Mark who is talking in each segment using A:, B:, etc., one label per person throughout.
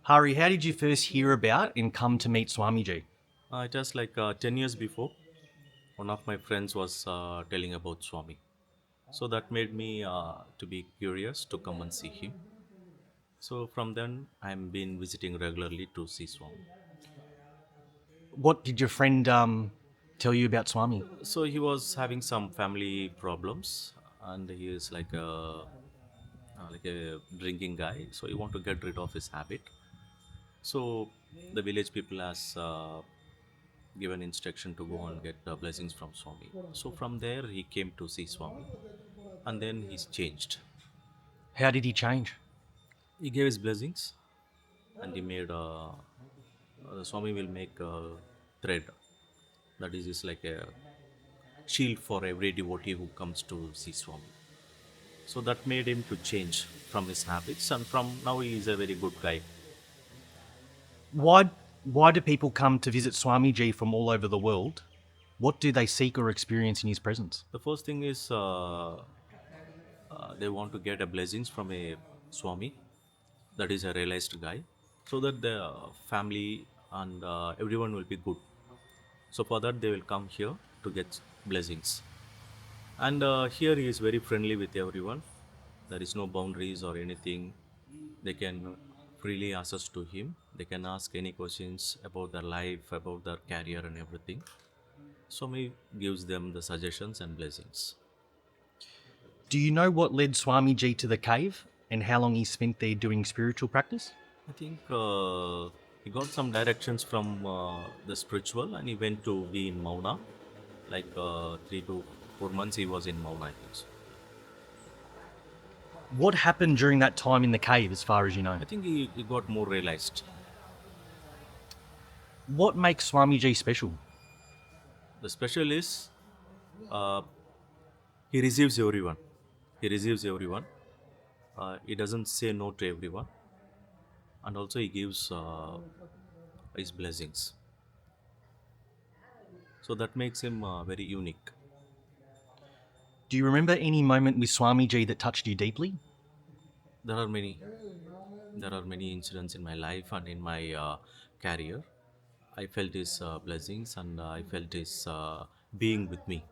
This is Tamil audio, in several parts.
A: Hari, how did you first hear about and come to meet Swamiji?
B: It was like 10 years before, one of my friends was telling about Swami. So that made me to be curious to come and see him. So from then, I'm been visiting regularly to see Swami.
A: What did your friend tell you about Swami?
B: So he was having some family problems, and he is like a drinking guy. So he want to get rid of his habit. So the village people has given instruction to go and get blessings from Swami. So from there he came to see Swami, and then he's changed.
A: How did he change?
B: He gave his blessings, and he made Swami will make a thread that is like a shield for every devotee who comes to see Swami. So that made him to change from his habits, and from now he is a very good guy.
A: Why why do people come to visit Swamiji from all over the world? What do they seek or experience in his presence?
B: The first thing is they want to get a blessings from a Swami that is a realized guy, so that the family and everyone will be good. So for that they will come here to get blessings. And here he is very friendly with everyone. There is no boundaries or anything. They can freely access to him. They can ask any questions about their life, about their career and everything. So he gives them the suggestions and blessings.
A: Do you know what led Swamiji to the cave and how long he spent there doing spiritual practice?
B: I think he got some directions from the spiritual, and he went to be in Mauna. Like 3 to 4 months he was in Mauna, I think so.
A: What happened during that time in the cave, as far as you know?
B: I think he got more realized.
A: What makes Swamiji special?
B: The special is uh, he receives everyone. He receives everyone. He doesn't say no to everyone, and also he gives his blessings. So that makes him very unique.
A: Do you remember any moment with Swamiji that touched you deeply?
B: There are many. There are many incidents in my life and in my career. I felt his blessings, and I felt his being with me.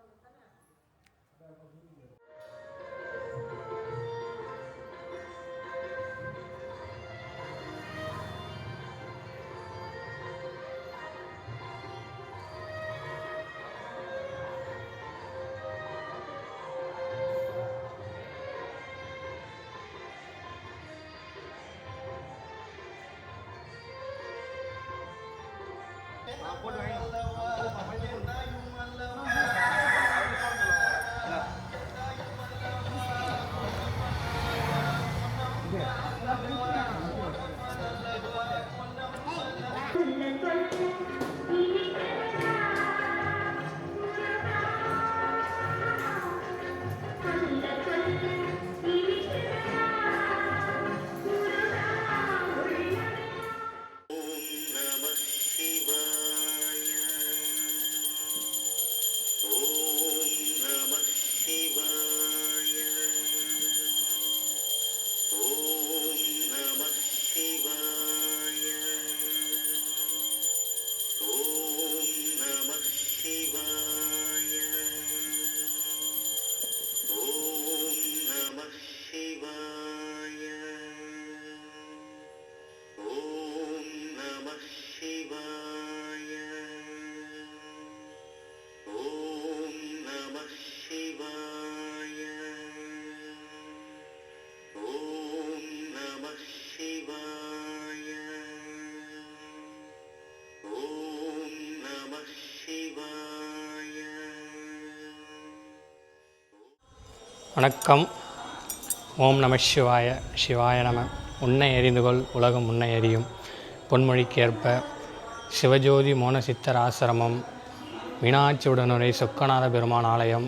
C: வணக்கம். ஓம் நம சிவாய. சிவாய நம. உன்னை எறிந்துகொள் உலகம் உன்னை எறியும். பொன்மொழிக்கேற்ப சிவஜோதி மோனசித்தர் ஆசிரமம், மீனாட்சி உடனுரை சொக்கநாத பெருமான் ஆலயம்,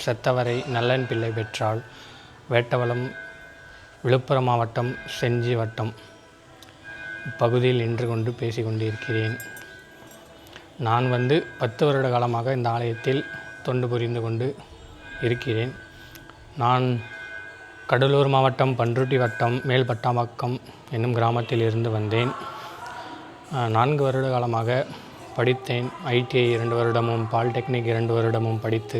C: செத்தவரை நல்லன் பிள்ளை பெற்றாள், வேட்டவலம், விழுப்புரம் மாவட்டம், செஞ்சி வட்டம். இப்பகுதியில் நின்று கொண்டு பேசிக்கொண்டிருக்கிறேன். நான் 10 வருட காலமாக இந்த ஆலயத்தில் தொண்டு புரிந்து கொண்டு இருக்கிறேன். நான் கடலூர் மாவட்டம் பண்ருட்டி வட்டம் மேல்பட்டாம்பாக்கம் என்னும் கிராமத்தில் இருந்து வந்தேன். 4 வருட காலமாக படித்தேன். ITI 2 வருடமும் பாலிடெக்னிக் 2 வருடமும் படித்து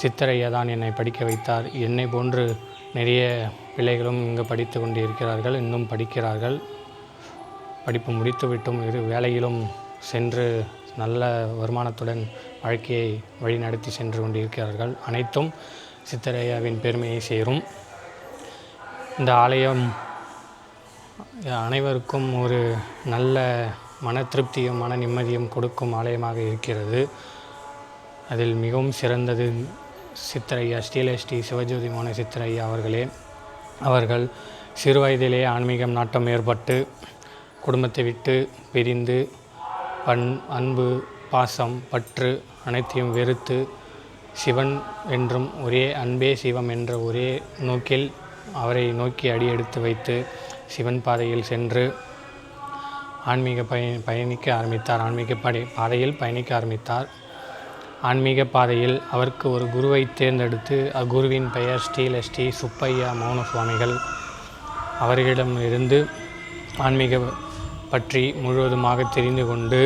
C: சித்தரையா தான் என்னை படிக்க வைத்தார். என்னை போன்று நிறைய பிள்ளைகளும் இங்கு படித்து கொண்டு இருக்கிறார்கள், இன்னும் படிக்கிறார்கள். படிப்பு முடித்துவிட்டும் வேலையிலும் சென்று நல்ல வருமானத்துடன் வாழ்க்கையை வழிநடத்தி சென்று கொண்டிருக்கிறார்கள். அனைத்தும் சித்தரையாவின் பெருமையை சேரும். இந்த ஆலயம் அனைவருக்கும் ஒரு நல்ல மன திருப்தியும் மன நிம்மதியும் கொடுக்கும் ஆலயமாக இருக்கிறது. அதில் மிகவும் சிறந்தது சித்தரையா ஸ்ரீ சிவஜோதி மோன சித்தரையா அவர்களே. அவர்கள் சிறு வயதிலே ஆன்மீகம் நாட்டம் ஏற்பட்டு குடும்பத்தை விட்டு பிரிந்து அன்பு, பாசம், பற்று அனைத்தையும் வெறுத்து சிவன் என்றும் ஒரே அன்பே சிவம் என்ற ஒரே நோக்கில் அவரை நோக்கி அடி எடுத்து வைத்து சிவன் பாதையில் சென்று பயணிக்க ஆரம்பித்தார். பாதையில் பயணிக்க ஆரம்பித்தார். ஆன்மீக பாதையில் அவருக்கு ஒரு குருவை தேர்ந்தெடுத்து அக்குருவின் பெயர் ஸ்ரீ சுப்பையா மௌன சுவாமிகள். அவர்களிடமிருந்து ஆன்மீக பற்றி முழுவதுமாக தெரிந்து கொண்டு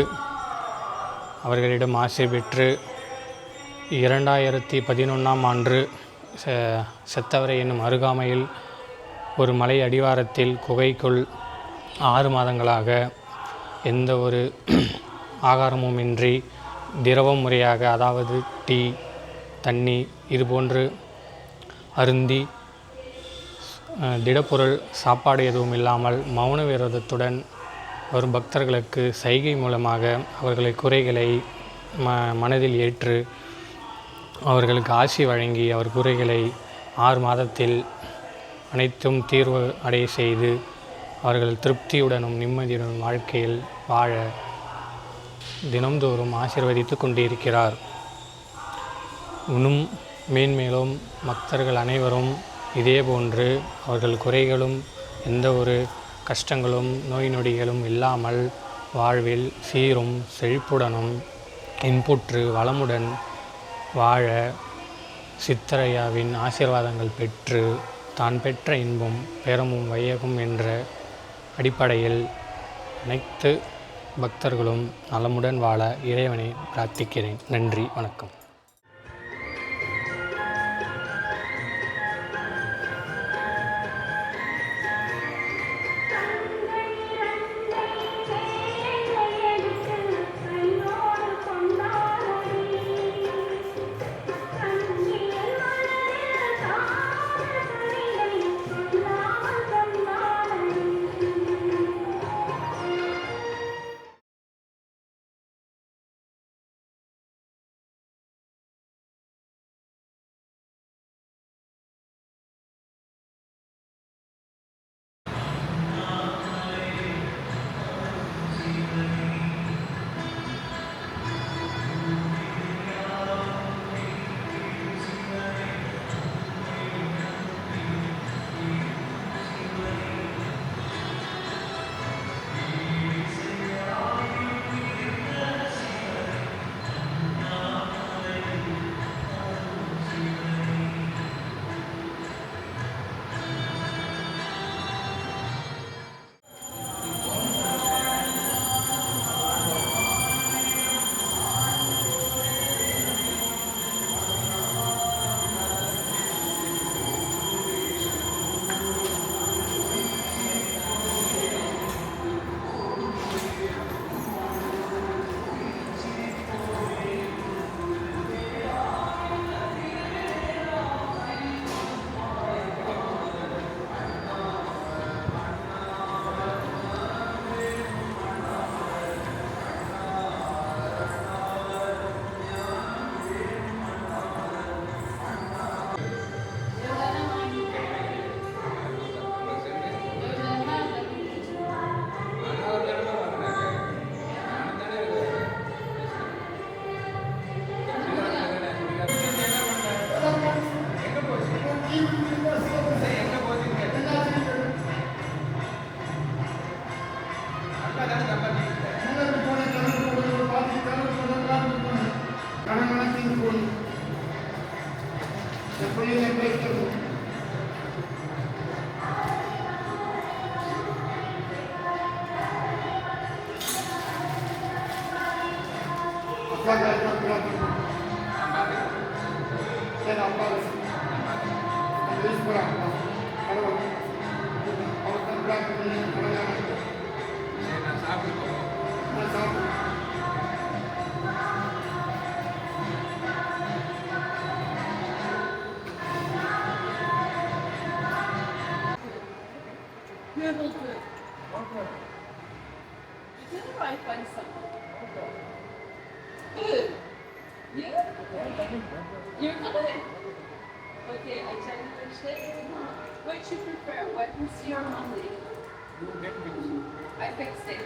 C: அவர்களிடம் ஆசை பெற்று 2011ஆம் ஆண்டு செத்தவரை என்னும் அருகாமையில் ஒரு மலை அடிவாரத்தில் குகைக்குள் 6 மாதங்களாக எந்த ஒரு ஆகாரமும் இன்றி திரவம் முறையாக, அதாவது டீ, தண்ணி இதுபோன்று அருந்தி திடப்பொருள் சாப்பாடு எதுவும் இல்லாமல் மௌன விரதத்துடன் வரும் பக்தர்களுக்கு சைகை மூலமாக அவர்களை குறைகளை மனதில் ஏற்று அவர்களுக்கு ஆசி வழங்கி அவர் குறைகளை 6 மாதத்தில் அனைத்தும் தீர்வு அடைய செய்து அவர்கள் திருப்தியுடனும் நிம்மதியுடனும் வாழ்க்கையில் வாழ தினம்தோறும் ஆசீர்வதித்து கொண்டிருக்கிறார். இன்னும் மேன்மேலும் பக்தர்கள் அனைவரும் இதேபோன்று அவர்கள் குறைகளும் எந்த ஒரு கஷ்டங்களும் நோய் நொடிகளும் இல்லாமல் வாழ்வில் சீரும் செழிப்புடனும் இன்புற்று வளமுடன் வாழ சித்தரையாவின் ஆசீர்வாதங்கள் பெற்று தான் பெற்ற இன்பம் பேரமும் வையகம் என்ற அடிப்படையில் அனைத்து பக்தர்களும் நலமுடன் வாழ இறைவனை பிரார்த்திக்கிறேன். நன்றி, வணக்கம்.
D: You're good. Okay, I challenge it. What you prefer? What was your money? I fixed it.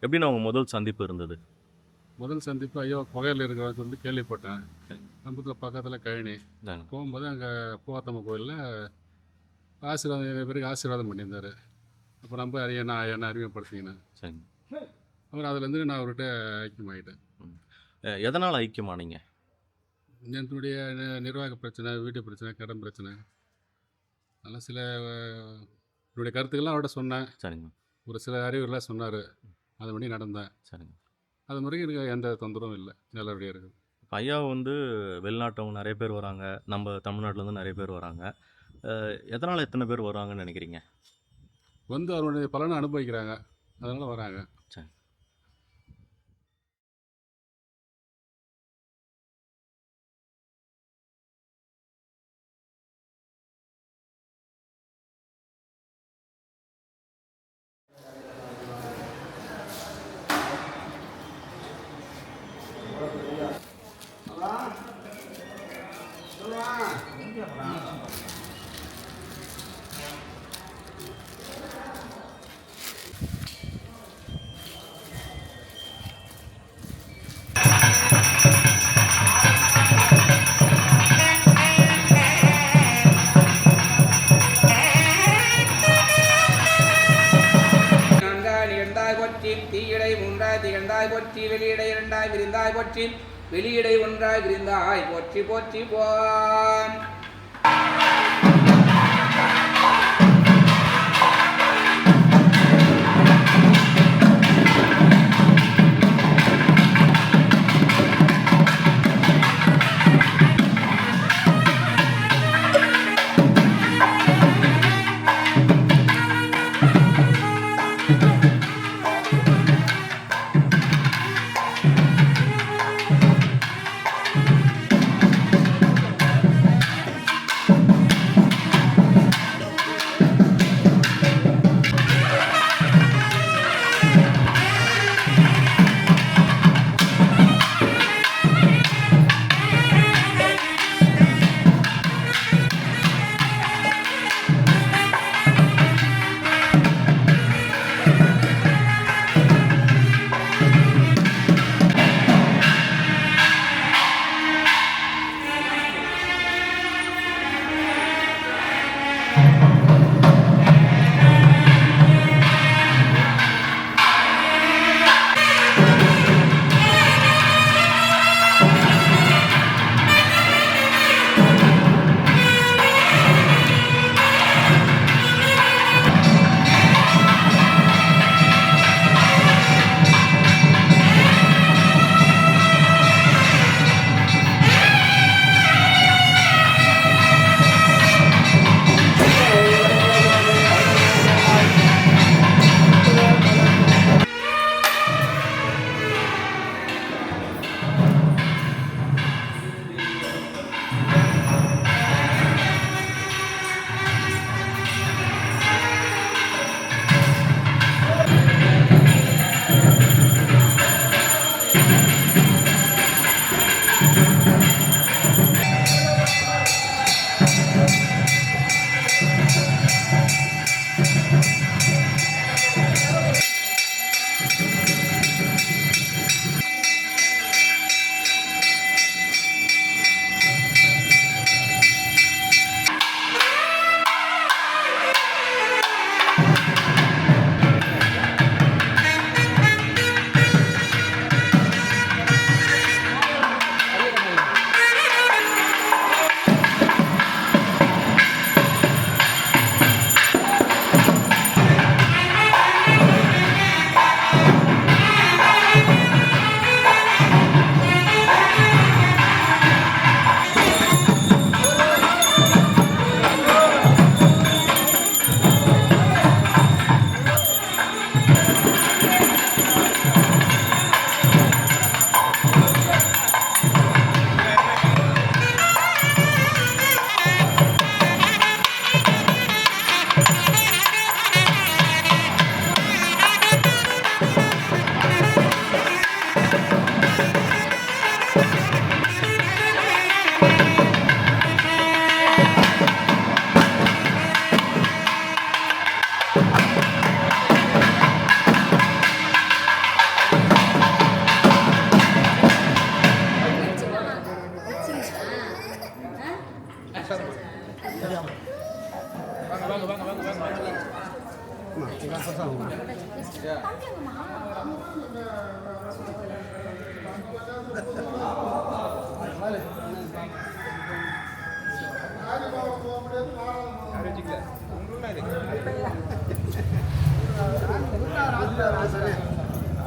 B: எப்படின்னா உங்கள் முதல் சந்திப்பு இருந்தது?
E: முதல் சந்திப்பு ஐயோ புகையில் இருக்கிறத சொல்லி கேள்விப்பட்டேன். நம்பத்தில் பக்கத்தில் கழனி
B: தாங்க.
E: போகும்போது அங்கே பூவாத்தம்ம கோயிலில் ஆசீர்வாதம் பிறகு ஆசீர்வாதம் பண்ணியிருந்தார். அப்போ நம்ம என்ன அறிமுகப்படுத்திக்கினேன்.
B: சரிங்க.
E: அப்புறம் அதுலேருந்து நான் அவர்கிட்ட ஐக்கியமாகிட்டேன்.
B: எதனால் ஐக்கியமானீங்க?
E: என்னுடைய நிர்வாக பிரச்சனை, வீட்டு பிரச்சனை, கடன் பிரச்சனை, அதெல்லாம் சில என்னுடைய கருத்துக்கள்லாம் அவர்கிட்ட சொன்னேன்.
B: சரிங்க.
E: ஒரு சில அறிவுரெலாம் சொன்னார், அது படி நடந்தேன்.
B: சரிங்க.
E: அது முறைக்கு எனக்கு எந்த தொந்தரவும் இல்லை, நல்லபடியாக இருக்குது.
B: இப்போ ஐயா வந்து வெளிநாட்டவங்க நிறைய பேர் வராங்க, நம்ம தமிழ்நாட்டிலேருந்து நிறைய பேர் வராங்க. எதனால் எத்தனை பேர் வருவாங்கன்னு நினைக்கிறீங்க?
E: வந்து அவருடைய பலனை அனுபவிக்கிறாங்க, அதனால் வராங்க.
B: சரி.
F: தீயிடை மூன்றாய் திகழ்ந்தாய் போற்றி வெளியிடை இரண்டாய் விரிந்தாய் போற்றி வெளியிடை ஒன்றாய் விரிந்தாய் போற்றி போற்றி போம்.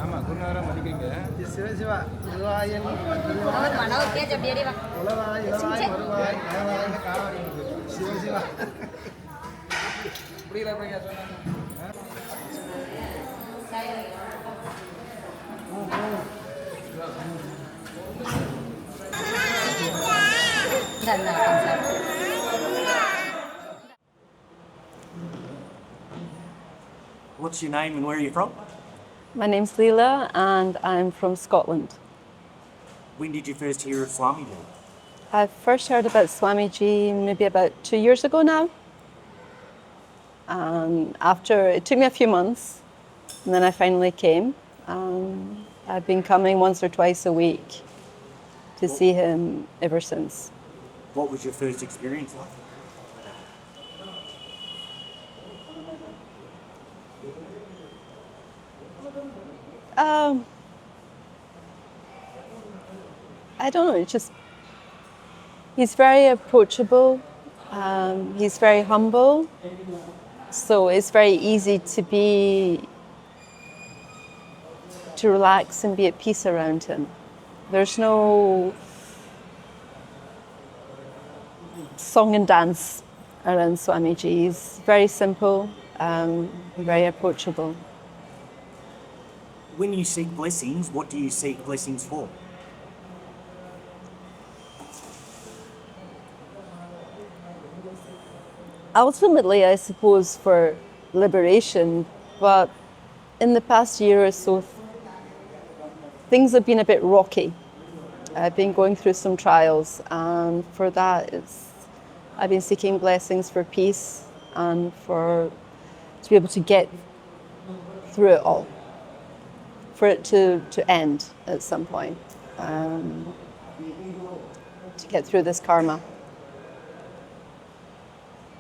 F: ஆமாம் குருநாதராக மதிக்கிறீங்க. புரியல அப்படிங்க
G: What's your name and where are you from?
H: My name's Leela and I'm from Scotland.
G: When did you first hear of Swamiji?
H: I first heard about Swamiji maybe about 2 years ago now. It took me a few months and then I finally came. I've been coming once or twice a week to see him ever since.
G: What was your first experience like?
H: I don't know, he's very approachable, he's very humble, so it's very easy to relax and be at peace around him. There's no song and dance around Swamiji. He's very simple, very approachable.
G: When you seek blessings, what do you seek blessings for?
H: Ultimately, I suppose for liberation, but in the past year or so, things have been a bit rocky. I've been going through some trials, and for that, I've been seeking blessings for peace and to be able to get through it all, for it to end at some point, to get through this karma.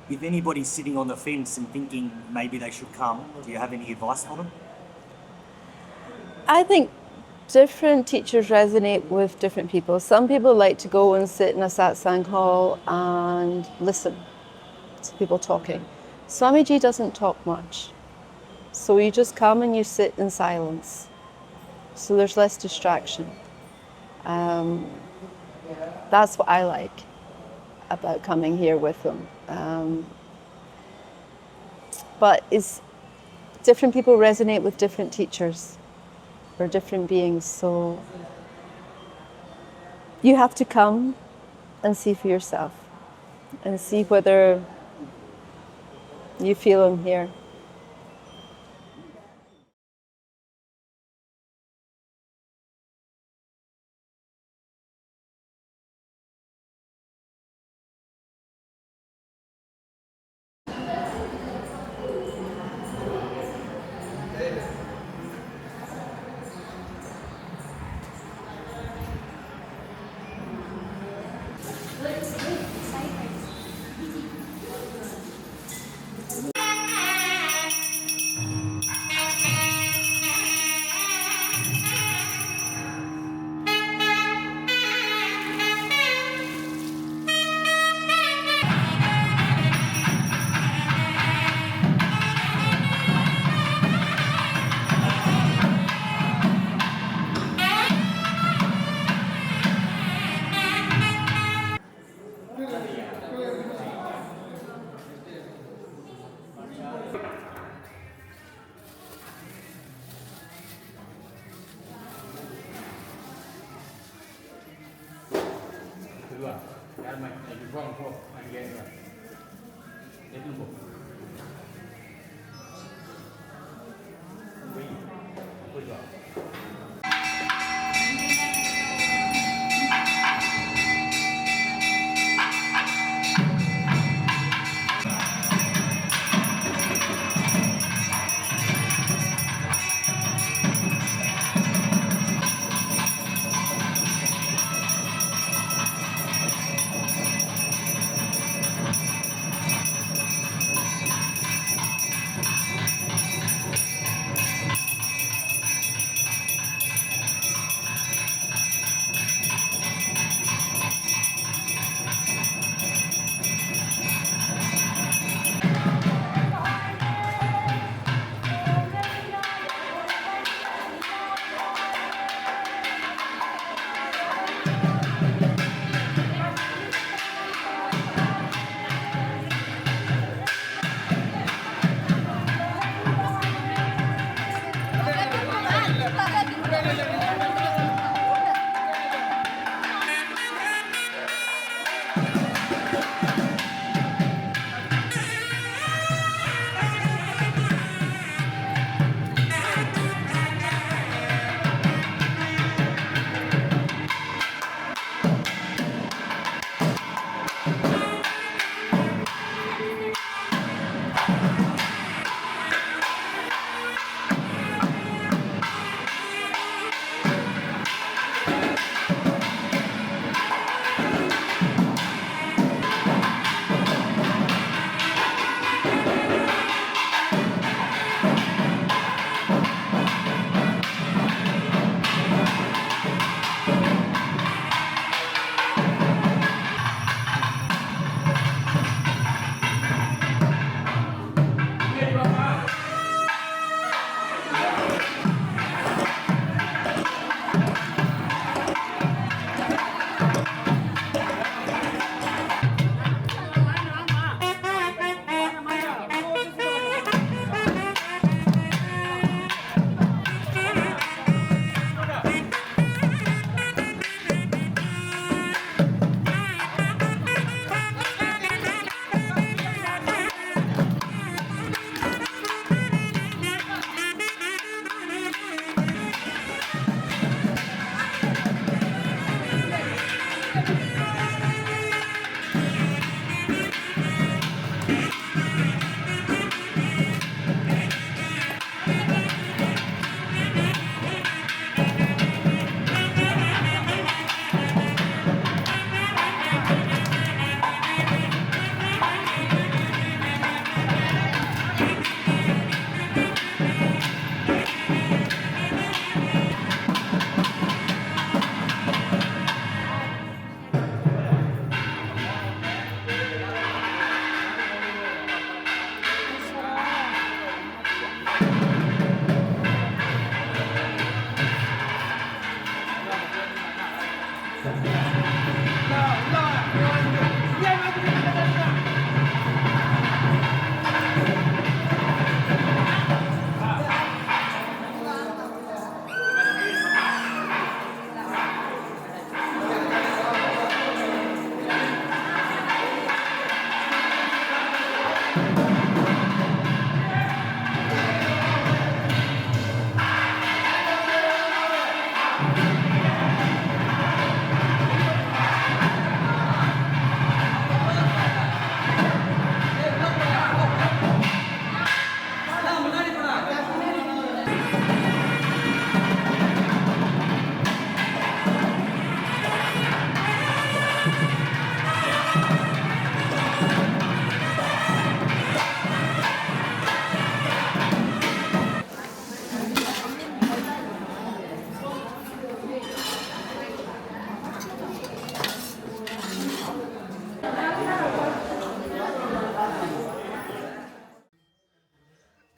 G: If anybody's sitting on the fence and thinking maybe they should come, do you have any advice for them?
H: I think different teachers resonate with different people. Some people like to go and sit in a satsang hall and listen to people talking. Swamiji doesn't talk much. So you just come and you sit in silence. So there's less distraction. That's what I like about coming here with them. But different people resonate with different teachers or different beings, so you have to come and see for yourself and see whether you feel him here.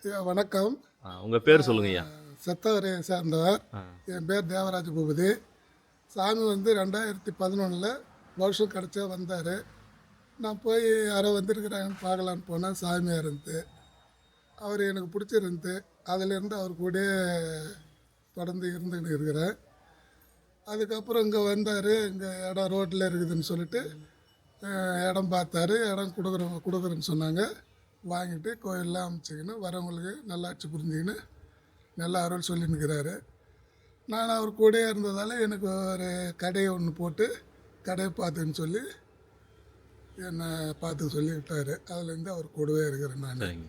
I: ஐயா வணக்கம்.
B: உங்கள் பேர் சொல்லுங்கய்யா.
I: செத்தவரையை சேர்ந்தவர். என் பேர் தேவராஜ பூபதி. சாமி வந்து 2011 வருஷம் கிடச்சா வந்தார். நான் போய் யாரோ வந்திருக்கிறாங்கன்னு பார்க்கலான்னு போனால் சாமியாக இருந்து அவர் எனக்கு பிடிச்சிருந்து அதிலேருந்து அவர் கூட தொடர்ந்து இருந்துக்கிட்டு இருக்கிறேன். அதுக்கப்புறம் இங்கே வந்தார். இங்கே இடம் ரோட்டில் இருக்குதுன்னு சொல்லிட்டு இடம் பார்த்தாரு. இடம் கொடுக்குறேன்னு சொன்னாங்க. வாங்கிட்டு கோயிலெலாம் அமைச்சிக்கின்னு வரவங்களுக்கு நல்லாட்சி புரிஞ்சுக்கின்னு நல்லா அருள் சொல்லின்னுக்கிறாரு. நான் அவர் கூடயே இருந்ததால் எனக்கு ஒரு கடையை ஒன்று போட்டு கடையை பார்த்துன்னு சொல்லி என்னை பார்த்து சொல்லிவிட்டார். அதுலேருந்து அவர் கூடவே இருக்கிறேன் நான்.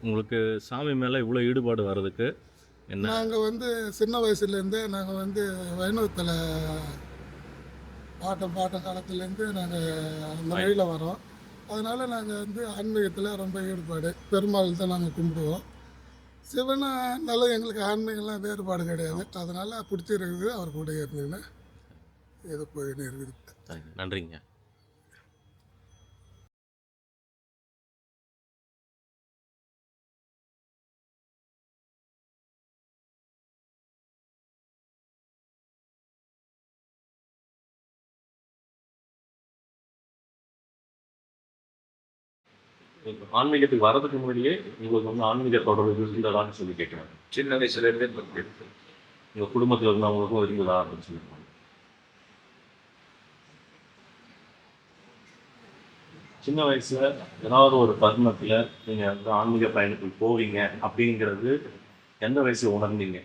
B: உங்களுக்கு சாமி மேலே இவ்வளோ ஈடுபாடு வர்றதுக்கு என்ன?
I: நாங்கள் வந்து சின்ன வயசுலேருந்தே நாங்கள் வந்து வைணவத்தில் பாட்டம் காலத்துலேருந்து நாங்கள் அந்த வழியில் வரோம். அதனால் நாங்கள் வந்து ஆன்மீகத்தில் ரொம்ப ஈடுபாடு. பெருமாள் தான் நாங்கள் கும்பிடுவோம். சிவனால எங்களுக்கு ஆன்மீகம்லாம் வேறுபாடு கிடையாது. அதனால் பிடிச்சிருக்குது. அவர் கூட இருந்தீங்கன்னா ஏதோ போயின்னு இருக்குது.
B: நன்றிங்க. ஆன்மீகத்துக்கு வர்றதுக்கு முன்னாடியே உங்களுக்கு வந்து ஆன்மீக தொடர்பு இருந்ததான்னு சொல்லி கேட்குறேன்.
F: சின்ன வயசுலேருந்தே
B: உங்கள் குடும்பத்தில் இருந்தவங்களுக்கும் இருந்ததா அப்படின்னு சொல்லியிருக்காங்க. சின்ன வயசில் ஏதாவது ஒரு தருணத்தில் நீங்கள் வந்து ஆன்மீக பயணத்துக்கு போவீங்க அப்படிங்கிறது எந்த வயசில் உணர்ந்தீங்க?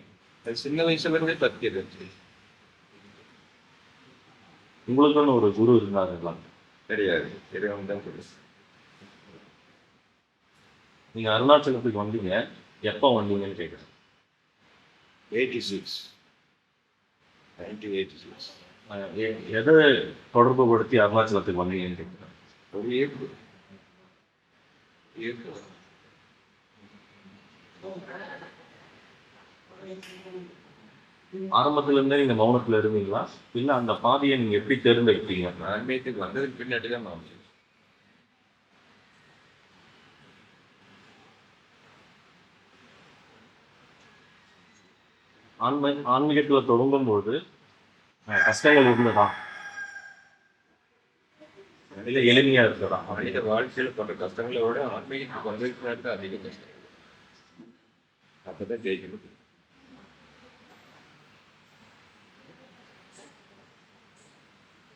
F: சின்ன வயசுலேருந்தே பக்தி இருந்துச்சு.
B: உங்களுக்குன்னு ஒரு குரு இருந்தாருங்களா?
F: கிடையாது, தெரியாமல் தான் சொல்லுது.
B: நீங்கள் அருணாச்சலத்துக்கு வந்தீங்க, எப்போ வந்தீங்கன்னு கேட்குறேன்.
F: 1986.
B: எதை தொடர்பு படுத்தி அருணாச்சலத்துக்கு வந்தீங்கன்னு கேட்குறேன்.
F: ஒரு ஈர்ப்பு.
B: ஆரம்பத்துல இருந்தே நீங்க மௌனத்துல இருந்தீங்களா, இல்ல அந்த பாதையை நீங்க எப்படி தேர்ந்தெடுத்தீங்க?
F: ஆன்மீகத்துக்கு வந்ததுக்கு பின்னாடி தான் நான்
B: ஆன்மீகத்துல தொடங்கும் போது கஷ்டங்கள் இருந்ததா, இல்ல எளிமையா இருந்ததா?
F: மனித வாழ்க்கையில் பண்ற கஷ்டங்களை விட ஆன்மீகத்துக்கு வந்ததுக்கு பின்னாடி தான் அதிக கஷ்டம். அப்பதான் ஜெயிக்கணும்.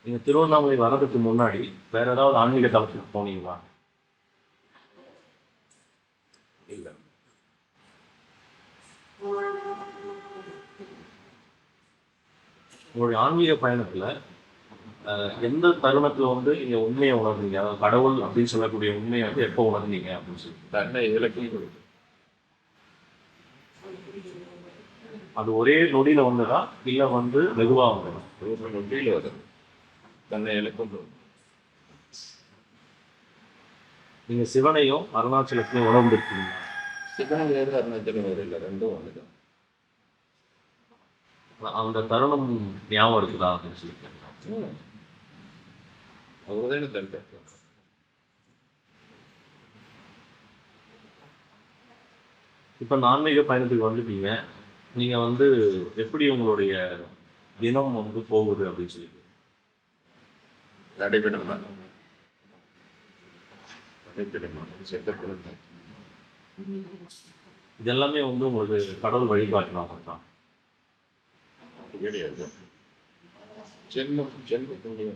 B: நீங்க திருவண்ணாமலை வர்றதுக்கு முன்னாடி வேற ஏதாவது ஆன்மீக தளத்துக்கு போனீங்களா?
F: இல்ல.
B: உங்களுடைய ஆன்மீக பயணத்துல எந்த தருணத்தில் வந்து நீங்கள் உண்மையை உணர்ந்தீங்க, அதாவது கடவுள் அப்படின்னு சொல்லக்கூடிய உண்மையை வந்து எப்போ உணர்ந்தீங்க அப்படின்னு சொல்லி?
J: தன்னை இலக்கியம் கொடுக்கும்.
B: அது ஒரே நொடியில் வந்ததா இல்லை வந்து மெதுவாக வந்ததா?
J: ஒரு நொடியில் வரும். தன்னை இலக்கம் கொடுக்கும்.
B: நீங்கள் சிவனையும் அருணாச்சலத்தையும் உணர்ந்திருக்கீங்களா?
J: சிவன் வேறு அருணாச்சலம் வேறு இல்லை, ரெண்டும் ஒன்று.
B: அந்த தருணம் ஞாபகம் இருக்குதா அப்படின்னு சொல்லி?
J: அவர்தான் தன்னை.
B: இப்போ ஆன்மீக பயணத்துக்கு வந்துட்டீங்க, நீங்கள் வந்து எப்படி உங்களுடைய தினம் வந்து போகுது அப்படின்னு சொல்லி?
J: நடைபெறும் செத்தப்படும்
B: இதெல்லாமே வந்து உங்களுக்கு கடவுள் வழிகாட்டினாங்க தான்.
J: கிடையாது. ஜென்மம் ஜென்மத்துடைய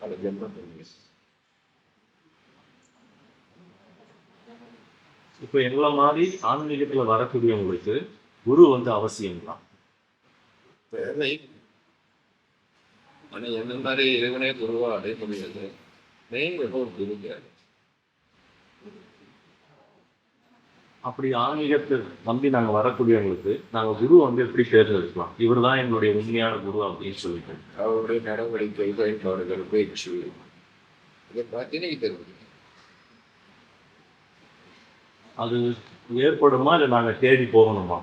J: அது ஜென்மத்துடைய.
B: இப்போ எங்களை மாதிரி ஆன்மீகத்தில் வரக்கூடியவங்களுக்கு குரு வந்து அவசியம் தான்.
J: வேலை ஆனால் என்ன மாதிரி இறைவனே குருவா அடைய முடியாது. நீங்கள் ஒரு குருங்க.
B: அப்படி ஆன்மீகத்தை நம்பி நாங்கள் வரக்கூடியவங்களுக்கு நாங்கள் குரு வந்து எப்படி தேர்ந்தெடுக்கலாம், இவர் தான் எங்களுடைய உண்மையான குரு அப்படின்னு சொல்லிட்டு?
J: அவருடைய நடவடிக்கை பயன்பாடுகள் பேச்சு இதை பார்த்தீங்கன்னா தெரியும்.
B: அது ஏற்படுமா இல்லை நாங்கள் தேடி போகணுமா?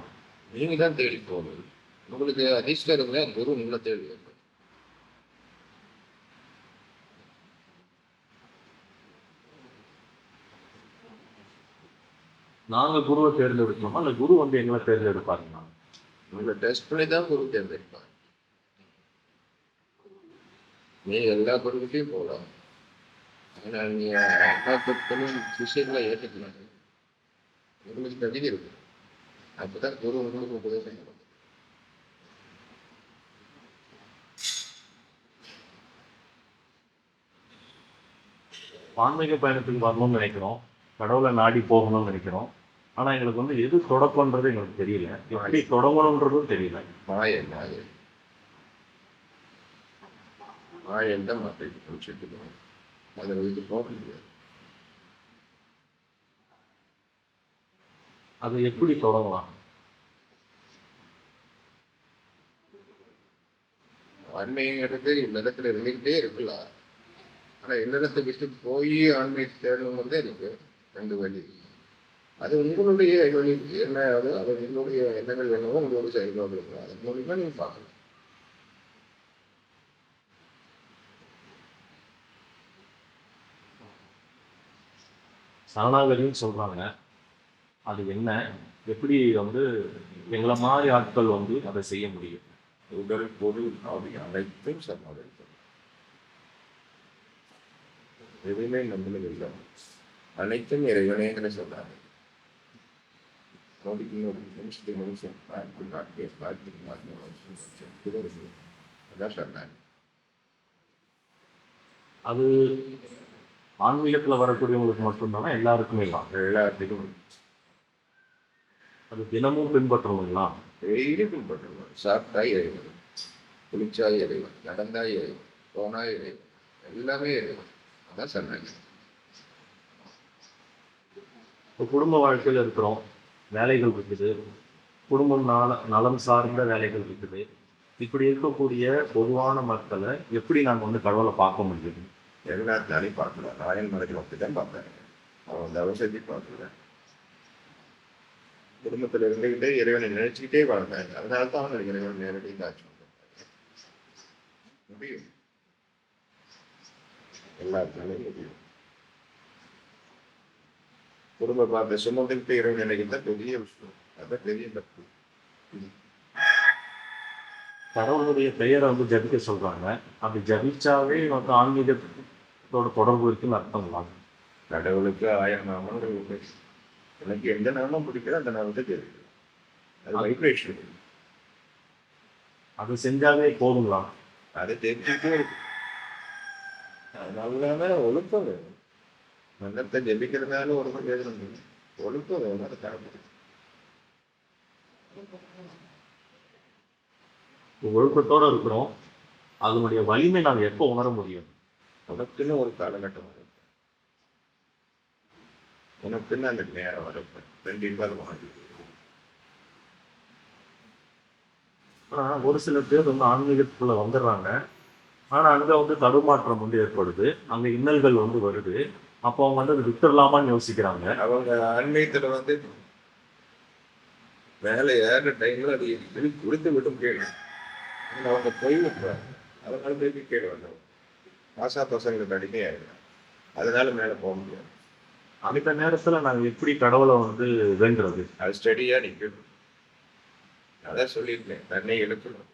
J: நீங்கள் தான் தேடி போகணும். உங்களுக்கு அதிர்ஷ்டம் இருந்தா குரு உங்களை தேடி வரும்.
B: நாங்கள் குருவை தேர்ந்தெடுக்கணுமா இல்லை குரு வந்து எங்களை தேர்ந்தெடுப்பாருங்களா?
J: உங்களை டெஸ்ட் பண்ணி தான் குரு தேர்ந்தெடுப்பாங்க. நீ எல்லா குருக்கிட்டையும் போகலாம். ஆனால் நீங்கள் எல்லா குருக்களும் விஷயங்களை ஏற்றுக்கணும். உங்களுக்கு தகுதி இருக்கு. அப்பதான் குரு உங்களுக்கு உபதேசம் செய்யணும்.
B: ஆன்மீக பயணத்துக்கு வரணும்னு நினைக்கிறோம், கடவுளை நாடி போகணும்னு நினைக்கிறோம். ஆனால் எங்களுக்கு வந்து எது தொடக்கன்றது எங்களுக்கு தெரியல, எப்படி தொடங்கணுன்றதும் தெரியல.
J: மாயன் மாயன் தான் மாற்றி முடிச்சுட்டு அதை வந்து போக முடியாது.
B: அது எப்படி தொடங்கலாம்?
J: ஆன்மீகங்கிறது இந்த இடத்துல இருந்துகிட்டே இருக்கலாம். ஆனால் இந்த இடத்தை விட்டு போய் ஆன்மீகத்தை தேடணும் வந்து இருக்கு ரெண்டு வழி. அது உங்களுடைய வழி என்ன, அது உங்களுடைய எண்ணங்கள் வேணுமோ உங்களோட செயல்பாடு இருக்கும். அது மூலியமா நீங்க பார்க்கலாம்.
B: சரணாகதின்னு சொல்றாங்க, அது என்ன, எப்படி வந்து எங்களை மாதிரி ஆட்கள் வந்து அதை செய்ய முடியும்?
J: உடல் பொருள் ஆவி அனைத்தும் சரணாகதி. எதுவுமே நம்மளும் இல்லை, அனைத்தும் இறைவனேங்கிற சொன்னாங்க. நிமிஷம் அதான் சொன்னாங்க.
B: அது ஆன்மீகத்தில் வரக்கூடியவங்களுக்கு மட்டும்தானா எல்லாருக்குமே தான்?
J: எல்லாத்துக்கும்
B: அது தினமும் பின்பற்றணுங்களா?
J: டெய்லி பின்பற்றணும். சாப்பிட்டா இறைவன், குளிச்சா இறைவன், நடந்தா இறைவன், போனா இறைவன், எல்லாமே இறைவன். அதான் சொன்னாங்க.
B: இப்போ குடும்ப வாழ்க்கையில் இருக்கிறோம், வேலைகள் இருக்குது, குடும்பம் நலம் சார்ந்த வேலைகள் இருக்குது. இப்படி இருக்கக்கூடிய பொதுவான மக்களை எப்படி நாங்கள் வந்து கடவுளை பார்க்க முடியும்?
J: எல்லாத்தாலையும் பார்க்கல. ராயல் மலைக்கு வந்து தான் பார்த்தேன். அவன் தவசதி பார்க்கல. குடும்பத்தில் இருந்துகிட்டே இறைவனை நினைச்சுக்கிட்டே வாழ்ந்தாங்க. அதனால தான் அவங்களுக்கு இறைவன் நேரடி காட்சி முடியும். எல்லாத்தாலையும் முடியும். குடும்ப பார்த்த சுமந்துக்கிட்டு இறைவன் நினைக்கிறதா பெரிய விஷயம். அதான் பெரிய தப்பு.
B: கடவுளுடைய பெயரை வந்து ஜபிக்க சொல்றாங்க. அப்படி ஜபிச்சாவே வந்து ஆன்மீகத்தோட தொடர்பு இருக்குன்னு அர்த்தங்களா?
J: கடவுளுக்கு 1000 நாமங்கள் உண்டு. எனக்கு எந்த நாமம் பிடிக்குதோ அந்த நாமத்தை தெரியுது. அது வைப்ரேஷன்.
B: அது செஞ்சாவே போதுங்களா?
J: அதை தெரிஞ்சுக்கிட்டே இருக்கு. அதனால ஒழுக்கம் வேணும். நல்லத்தை ஜெபிக்கிறதுனால ஒரு பிரயோஜனம் இல்லை. ஒழுக்கம் வேணும். அதை கடைபிடிக்கும்.
B: ஒழுக்கத்தோடு இருக்கிறோம், அதனுடைய வலிமை நாங்கள் எப்போ உணர முடியும்?
J: உனக்குன்னு ஒரு காலகட்டம் வரும், உனக்குன்னு அந்த நேரம் வரும். கண்டிப்பாக அது வாங்கி.
B: ஆனால் ஒரு சில பேர் வந்து ஆன்மீகத்துக்குள்ளே வந்துடுறாங்க, ஆனால் அங்கே வந்து தடுமாற்றம் வந்து ஏற்படுது, அங்கே இன்னல்கள் வந்து வருது. அப்போ அவங்க வந்து அது விட்டுடலாமான்னு யோசிக்கிறாங்க.
J: அவங்க ஆன்மீகத்தில் வந்து மேலே ஏற டைமில் அது கொடுத்து விட்டும் கேள்வி அவங்க போய் விட்டுறாங்க. அதனால திருப்பி கேள்வி வந்தோம் ஆசா பசங்களுக்கு அடிமையாயிடும், அதனால மேலே போக முடியாது.
B: அந்த நேரத்தில் நாங்கள் எப்படி கடவுளை வந்து வேண்டுறது?
J: அது ஸ்டடியாக நிற்கணும். அதான் சொல்லியிருக்கேன், தன்னை எழுக்கணும்,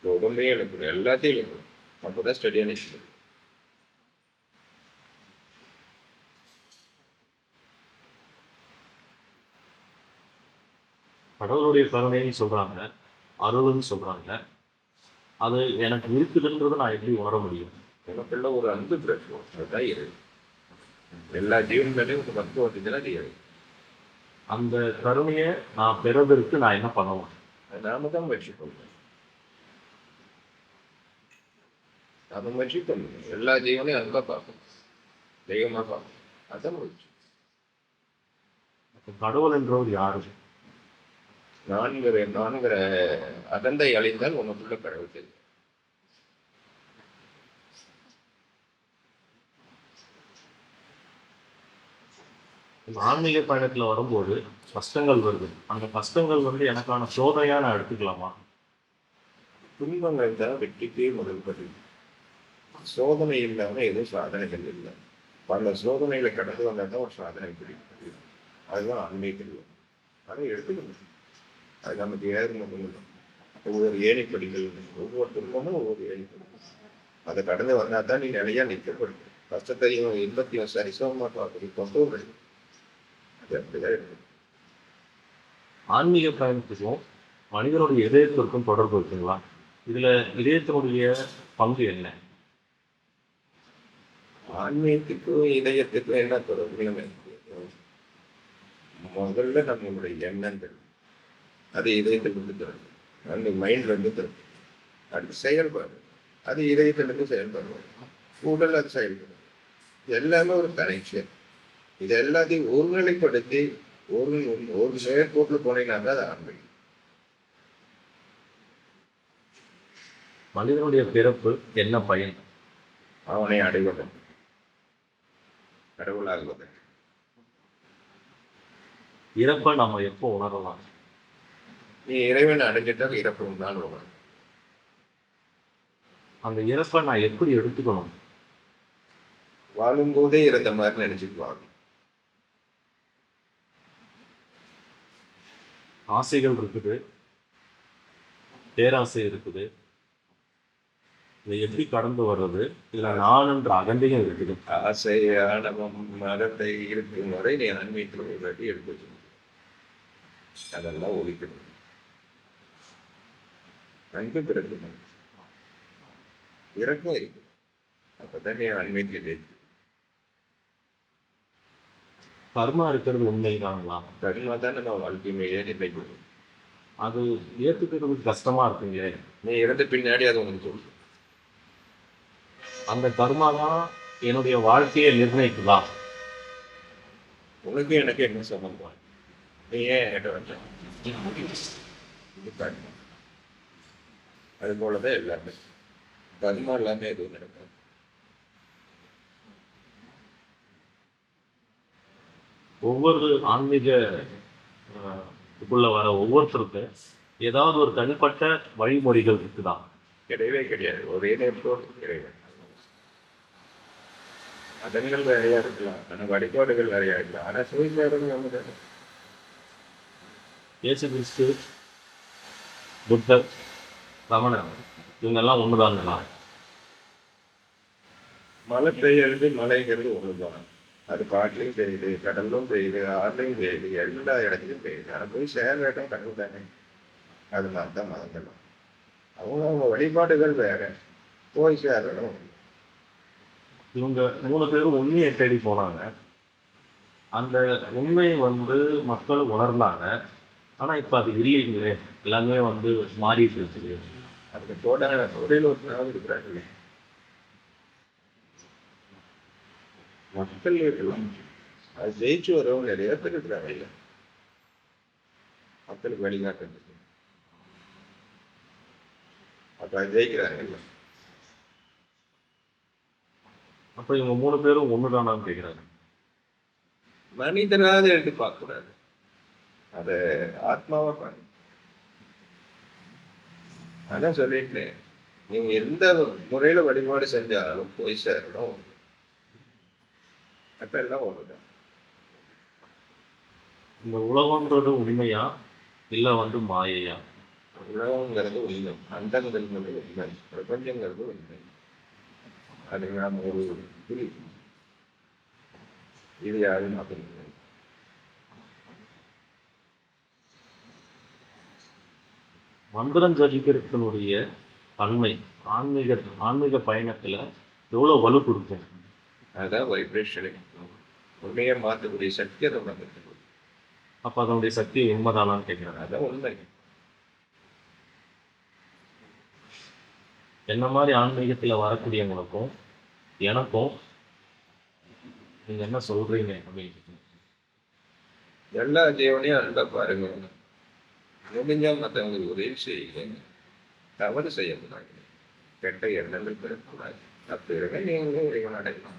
J: உடம்பையும் எழுக்கணும், எல்லாத்தையும் எழுக்கணும். அப்போ தான் ஸ்டடியாக நிற்கணும்.
B: கடவுளுடைய கருணைன்னு சொல்கிறாங்க, அருள்னு சொல்கிறாங்க. அது எனக்கு இருக்குதுன்றதை நான் எப்படி உணர முடியும்?
J: எனக்குள்ள ஒரு அன்பு பிறக்கும், அதுதான் இருக்கு. எல்லா ஜீவன்களையும் ஒரு பக்தி வந்துச்சுன்னா அது இருக்கு.
B: அந்த கருணையை நான் பெறதற்கு நான் என்ன பண்ணுவேன்?
J: நாம தான் முயற்சி பண்ணணும். அதை முயற்சி பண்ணணும். எல்லா ஜீவனையும் அன்பா பார்க்கணும், தெய்வமா பார்க்கணும். அதான் முயற்சி.
B: கடவுள் என்றவர் யாரு?
J: நான்கிற அகந்தை அழிந்தால் உனக்குள்ள கடவுள் தெரியும்.
B: ஆன்மீக பயணத்தில் வரும்போது கஷ்டங்கள் வருது. அந்த கஷ்டங்கள் வந்து எனக்கான சோதனையா நான் எடுத்துக்கலாமா?
J: துன்பங்கள் தான் வெற்றிக்கே முதல் பதிவு. சோதனை இல்லாமல் எதுவும் சாதனைகள் இல்லை. பல சோதனைகளை கடந்து வந்தால் தான் ஒரு சாதனை பிடிக்கும். அதுதான் ஆன்மீகம். அதை எடுத்துக்கணும். அது நமக்கு ஏறும் ஒவ்வொரு ஏணிப்படிகள், ஒவ்வொரு துன்பமும் ஒவ்வொரு ஏணிப்படிகள். அதை கடந்து வந்தால் தான் நீ நிலையா நிற்கப்படும். கஷ்டத்தையும் இன்பத்தையும் சரிசமமாக பார்க்கறது கொண்டு அது அப்படிதான் இருக்கும்.
B: ஆன்மீக பயணத்துக்கும் மனிதனுடைய இதயத்திற்கும் தொடர்பு இருக்குங்களா? இதுல இதயத்தினுடைய பங்கு என்ன?
J: ஆன்மீகத்துக்கும் இதயத்துக்கும் என்ன தொடர்பு? முதல்ல நம்மளுடைய எண்ணங்கள் அது இதயத்திலிருந்து தரும், அந்த மைண்ட்ல இருந்து தரும். அடுத்து செயல்பாடு அது இதயத்திலிருந்து செயல்படுவோம், உடல் அது செயல்படும். எல்லாமே ஒரு கனெக்ஷன். இது எல்லாத்தையும் ஒருநிலைப்படுத்தி ஒரு செயற்கோட்டில் போனீங்கன்னா அது ஆன்மீகம்.
B: மனிதனுடைய பிறப்பு என்ன பயன்?
J: அவனை அடைவதன், கடவுளாகுவதன்.
B: இறப்பை நம்ம எப்போ உணரலாம்?
J: நீ இறைவனை அடைஞ்சிட்டால் இறப்பு உண்டான உணரும்.
B: அந்த இறப்பை நான் எப்படி எடுத்துக்கணும்?
J: வாழும்போதே இறந்த மாதிரி நினைச்சிட்டு வாழும்.
B: ஆசைகள் இருக்குது, பேராசை இருக்குது. இதை எப்படி கடந்து வர்றது? இதுல நான் என்ற அகந்தையும் இருக்குது.
J: ஆசை, ஆணவம், மரத்தை இருக்கும் வரை நீ ஆன்மீகத்தில் ஒரு வாட்டி எடுத்து வச்சுக்கணும். அதெல்லாம் ஒழிக்கணும். அன்பு பிறக்கணும், இறக்கம் இருக்கு. அப்பதான் நீ ஆன்மீகத்தை
B: கர்மா இருக்கிறது உண்மைதாங்களா?
J: கர்மா தான் நம்ம வாழ்க்கையிலேயே நிர்ணயிக்கணும்.
B: அது ஏற்றுக்கிறதுக்கு கஷ்டமா இருக்குங்களே.
J: நீ இறந்த பின்னாடி அது உனக்கு சொல்லும்.
B: அந்த கர்மா தான் என்னுடைய வாழ்க்கையை நிர்ணயிக்கலாம்.
J: உனக்கு எனக்கு என்ன சம்பந்தம்? நீ ஏன் என்கிட்ட வந்த? அது போலதான் எல்லாமே. கர்மா எல்லாமே எதுவும் நடக்கும்.
B: ஒவ்வொரு ஆன்மீக இதுக்குள்ள வர ஒவ்வொருத்தருக்கும் ஏதாவது ஒரு தனிப்பட்ட வழிமுறைகள் இருக்குதா?
J: கிடையவே கிடையாது. ஒரே நேரத்தோடு கிடையாது. அதன்கள் வேறையா இருக்கலாம், ஆனால் வழிபாடுகள் வேறையா இருக்கலாம். ஆனால் சுயசேரம்
B: இயேசு கிறிஸ்து, புத்தர், ரமணர் இவங்கெல்லாம் ஒண்ணுதாங்களா?
J: மழை பெய்யறது, மழைங்கிறது ஒண்ணுதான். அது காட்டிலையும் பெய்யுது, கடலும் பெய்யுது, ஆறுலையும் பெய்யுது, எல்லா இடத்துலையும் பெய்யுது. ஆனால் போய் சேர இடம் கடல் தானே. அது மாதிரி தான் மதங்கள். அவங்க வழிபாடுகள் வேற, போய் சேரணும்.
B: இவங்க 3 பேரும் உண்மையை தேடி போனாங்க. அந்த உண்மையை மக்கள் உணர்ந்தாங்க. ஆனா இப்ப அது இல்லைங்களே, எல்லாமே மாறிட்டு இருக்குது.
J: அதுக்கு தொழில் ஒருத்தராக இருக்கிறார்கள். மக்கள் இருக்கலாம், அது ஜெயிச்சு வரவங்க நிறைய பேர் இருக்கிறாங்க இல்லை, மக்களுக்கு வழிகாட்டுறது. அப்ப அது ஜெயிக்கிறாங்க இல்லை.
B: அப்போ இவங்க 3 பேரும் ஒன்று தானான்னு கேட்குறாங்க.
J: மனிதனாக எடுத்து பார்க்கக்கூடாது, அதை ஆத்மாவா பாருங்க. அதான் சொல்லிட்டேன், நீங்க எந்த முறையில வழிபாடு செஞ்சாலும் போய் சேரணும். அப்ப எல்லாம் ஒண்ணுதான்.
B: இந்த உலகன்றது உண்மையா இல்லை மாயையா?
J: உலகங்கிறது உண்மை, அண்டங்கிறது உண்மை, பிரபஞ்சங்கிறது உண்மை. அது நாம் ஒரு இது யாரும் அப்படின்னு
B: மந்திரம் ஜபிக்கிறதுனுடைய தன்மை ஆன்மீக பயணத்துல எவ்வளவு வலு கொடுக்கும்?
J: அதுதான் வைப்ரேஷனே, உண்மையை மாற்றக்கூடிய சக்தி அதை வந்துருக்கு.
B: அப்ப அதனுடைய சக்தி உண்மைதானான்னு கேட்கிறேன்.
J: அதான் உண்மை.
B: என்ன மாதிரி ஆன்மீகத்துல வரக்கூடியவங்களுக்கும் எனக்கும் நீங்க என்ன சொல்றீங்க அப்படின்னு
J: எல்லா ஜீவனையும் அன்பை பாருங்க. முடிஞ்சா மற்றவங்களுக்கு உதவி செய்யுங்க, தவறு செய்யக்கூடாது, கெட்ட எண்ணங்கள் பெறக்கூடாது. தப்பு இருங்க, நீங்களும் இறைவன் அடையலாம்.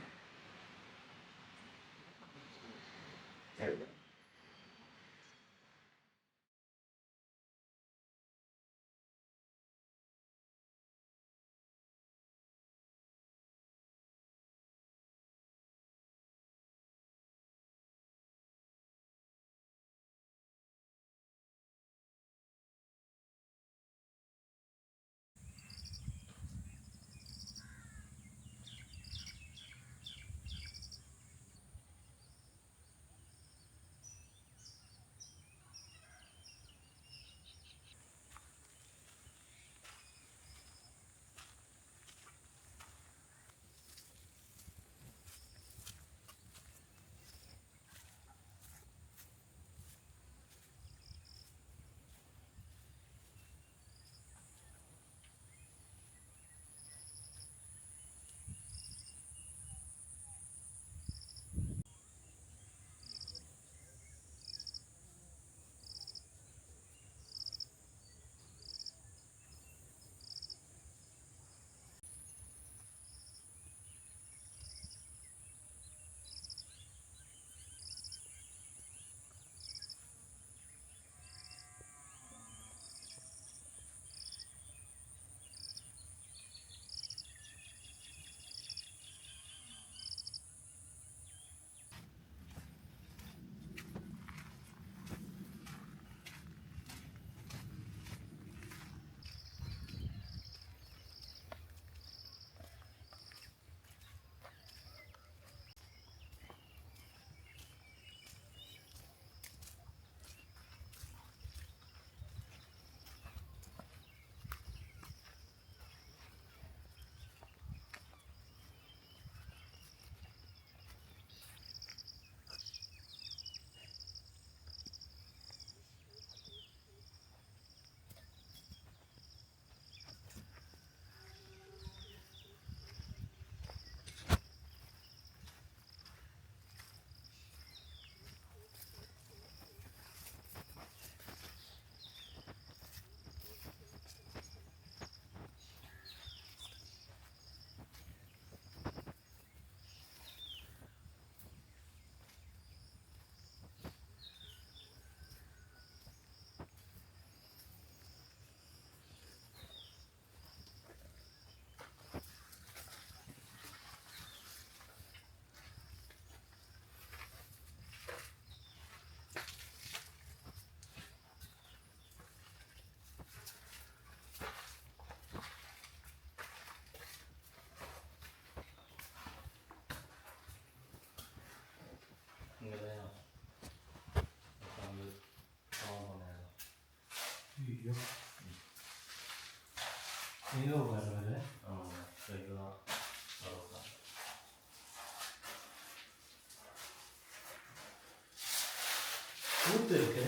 B: ஊத்து இருக்கு.